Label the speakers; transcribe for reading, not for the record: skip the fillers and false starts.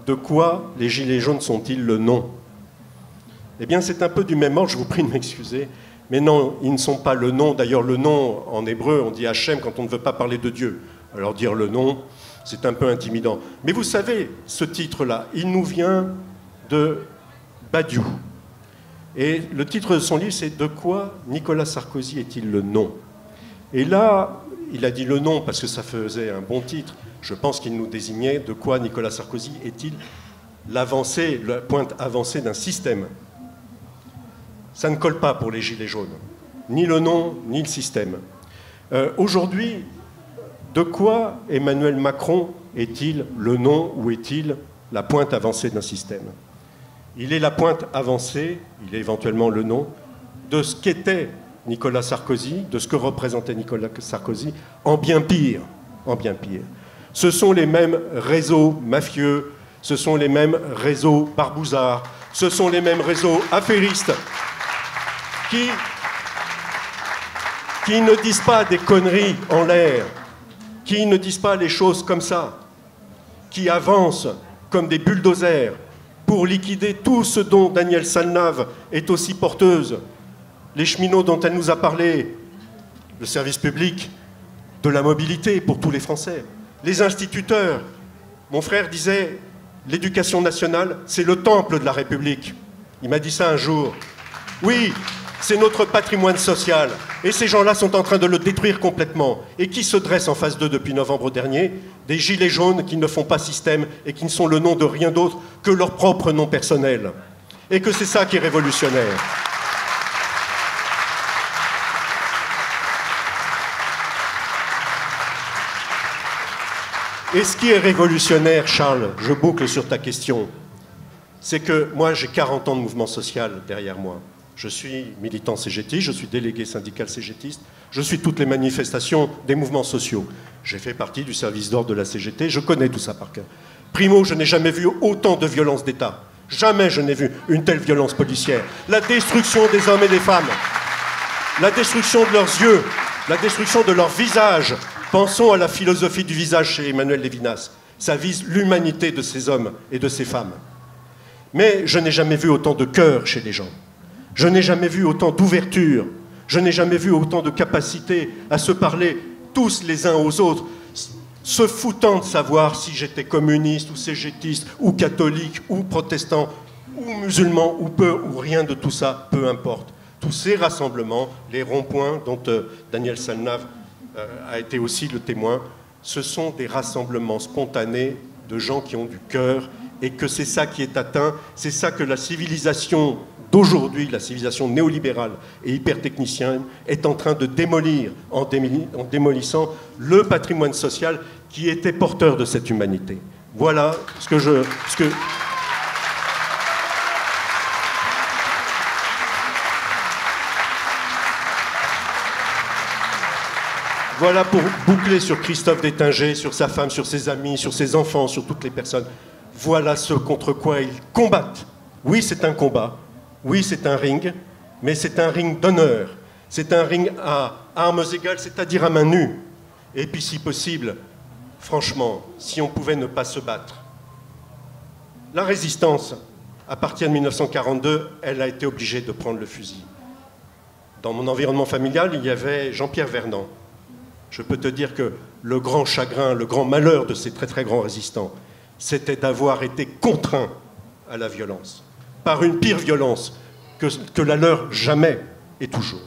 Speaker 1: de quoi les Gilets jaunes sont-ils le nom? Eh bien, c'est un peu du même ordre, je vous prie de m'excuser. Mais non, ils ne sont pas le nom. D'ailleurs, le nom, en hébreu, on dit Hachem quand on ne veut pas parler de Dieu. Alors dire le nom, c'est un peu intimidant. Mais vous savez, ce titre-là, il nous vient de Badiou. Et le titre de son livre, c'est « De quoi Nicolas Sarkozy est-il le nom ?» Et là, il a dit le nom parce que ça faisait un bon titre. Je pense qu'il nous désignait de quoi Nicolas Sarkozy est-il l'avancée, la pointe avancée d'un système. Ça ne colle pas pour les Gilets jaunes, ni le nom, ni le système. Aujourd'hui, de quoi Emmanuel Macron est-il le nom ou est-il la pointe avancée d'un système? Il est la pointe avancée, il est éventuellement le nom, de ce qu'était Nicolas Sarkozy, de ce que représentait Nicolas Sarkozy, en bien pire. En bien pire. Ce sont les mêmes réseaux mafieux, ce sont les mêmes réseaux barbouzards, ce sont les mêmes réseaux affairistes qui ne disent pas des conneries en l'air, qui ne disent pas les choses comme ça, qui avancent comme des bulldozers pour liquider tout ce dont Danielle Salnave est aussi porteuse, les cheminots dont elle nous a parlé, le service public, de la mobilité pour tous les Français, les instituteurs. Mon frère disait, l'éducation nationale, c'est le temple de la République. Il m'a dit ça un jour. Oui, c'est notre patrimoine social. Et ces gens-là sont en train de le détruire complètement. Et qui se dressent en face d'eux depuis novembre dernier? Des gilets jaunes qui ne font pas système et qui ne sont le nom de rien d'autre que leur propre nom personnel. Et que c'est ça qui est révolutionnaire. Et ce qui est révolutionnaire, Charles, je boucle sur ta question, c'est que moi, j'ai 40 ans de mouvement social derrière moi. Je suis militant CGTiste, je suis délégué syndical CGTiste, je suis toutes les manifestations des mouvements sociaux. J'ai fait partie du service d'ordre de la CGT, je connais tout ça par cœur. Primo, je n'ai jamais vu autant de violence d'État. Jamais je n'ai vu une telle violence policière. La destruction des hommes et des femmes, la destruction de leurs yeux, la destruction de leur visage. Pensons à la philosophie du visage chez Emmanuel Lévinas. Ça vise l'humanité de ces hommes et de ces femmes. Mais je n'ai jamais vu autant de cœur chez les gens. Je n'ai jamais vu autant d'ouverture. Je n'ai jamais vu autant de capacité à se parler tous les uns aux autres, se foutant de savoir si j'étais communiste ou cégétiste ou catholique ou protestant ou musulman ou peu ou rien de tout ça, peu importe. Tous ces rassemblements, les ronds-points dont Danielle Salnave a été aussi le témoin, ce sont des rassemblements spontanés de gens qui ont du cœur et que c'est ça qui est atteint, c'est ça que la civilisation d'aujourd'hui, la civilisation néolibérale et hypertechnicienne est en train de démolir en démolissant le patrimoine social qui était porteur de cette humanité. Voilà ce que je... Voilà pour boucler sur Christophe Détinger, sur sa femme, sur ses amis, sur ses enfants, sur toutes les personnes. Voilà ce contre quoi ils combattent. Oui, c'est un combat. Oui, c'est un ring. Mais c'est un ring d'honneur. C'est un ring à armes égales, c'est-à-dire à main nue. Et puis, si possible, franchement, si on pouvait ne pas se battre. La résistance, à partir de 1942, elle a été obligée de prendre le fusil. Dans mon environnement familial, il y avait Jean-Pierre Vernant. Je peux te dire que le grand chagrin, le grand malheur de ces très très grands résistants, c'était d'avoir été contraints à la violence, par une pire violence que la leur jamais et toujours.